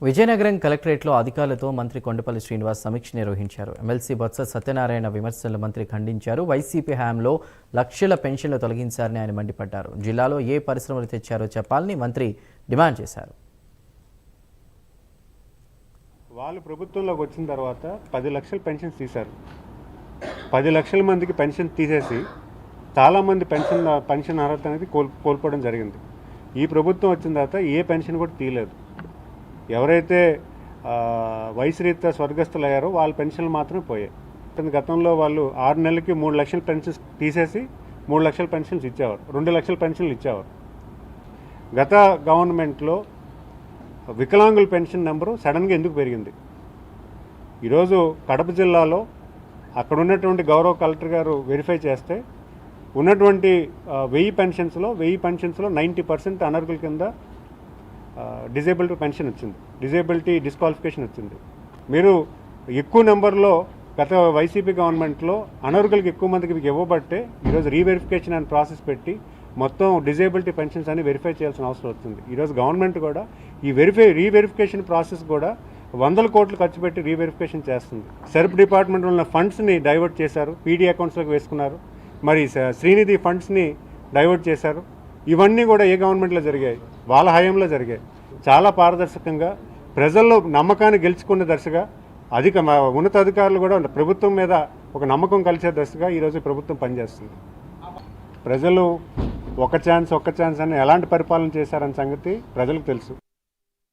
విజయనగరం కలెక్టరేట్లో అధికారులతో మంత్రి కొండపల్లి శ్రీనివాస్ సమీక్ష నిర్వహించారు. ఎమ్మెల్సీ బొత్స సత్యనారాయణ విమర్శలు మంత్రి ఖండించారు. వైసీపీ హయాంలో లక్షల పెన్షన్లు తొలగించారని ఆయన మండిపడ్డారు. జిల్లాలో ఏ పరిశ్రమలు తెచ్చారో చెప్పాలని మంత్రి డిమాండ్ చేశారు. వాళ్ళు ప్రభుత్వంలోకి వచ్చిన తర్వాత 10 లక్షల పెన్షన్స్ తీశారు. 10 లక్షల మందికి పెన్షన్ తీసేసి చాలామంది పెన్షన్ అర్హత అనేది కోల్పోవడం జరిగింది. ఈ ప్రభుత్వం వచ్చిన తర్వాత ఏ పెన్షన్ కూడా తీయలేదు. ఎవరైతే వయసు రీత్యా స్వర్గస్థులు అయ్యారో వాళ్ళ పెన్షన్లు మాత్రమే పోయాయి. గతంలో వాళ్ళు 6 నెలలకి 3 లక్షల పెన్షన్స్ తీసేసి 3 లక్షల పెన్షన్స్ ఇచ్చేవారు, 2 లక్షల పెన్షన్లు ఇచ్చేవారు. గత గవర్నమెంట్లో వికలాంగుల పెన్షన్ నెంబరు సడన్గా ఎందుకు పెరిగింది? ఈరోజు కడప జిల్లాలో అక్కడ ఉన్నటువంటి గౌరవ కలెక్టర్ గారు వెరిఫై చేస్తే ఉన్నటువంటి 1000 పెన్షన్స్లో 90% అనర్హుల కింద డిజేబిలిటీ పెన్షన్ వచ్చింది, డిజేబిలిటీ డిస్క్వాలిఫికేషన్ వచ్చింది. మీరు ఎక్కువ నెంబర్లో గత వైసీపీ గవర్నమెంట్లో అనర్హులకు ఎక్కువ మందికి ఇవ్వబట్టే ఈరోజు రీవెరిఫికేషన్ అనే ప్రాసెస్ పెట్టి మొత్తం డిజేబిలిటీ పెన్షన్స్ అని వెరిఫై చేయాల్సిన అవసరం వస్తుంది. ఈరోజు గవర్నమెంట్ కూడా ఈ రీవెరిఫికేషన్ ప్రాసెస్ కూడా 100 కోట్లు ఖర్చు పెట్టి రీవెరిఫికేషన్ చేస్తుంది. సెర్ప్ డిపార్ట్మెంట్ ఉన్న ఫండ్స్ని డైవర్ట్ చేశారు, పీడీ అకౌంట్స్లోకి వేసుకున్నారు. మరి శ్రీనిధి ఫండ్స్ని డైవర్ట్ చేశారు. ఇవన్నీ కూడా ఏ గవర్నమెంట్లో జరిగాయి? వాళ్ళ హయాంలో జరిగాయి. చాలా పారదర్శకంగా ప్రజల్లో నమ్మకాన్ని గెలుచుకునే దశగా ఉన్నతాధికారులు కూడా ప్రభుత్వం మీద ఒక నమ్మకం కలిసే దశగా ఈరోజు ప్రభుత్వం పనిచేస్తుంది. ప్రజలు ఒక ఛాన్స్ అని ఎలాంటి పరిపాలన చేశారన్న సంగతి ప్రజలకు తెలుసు.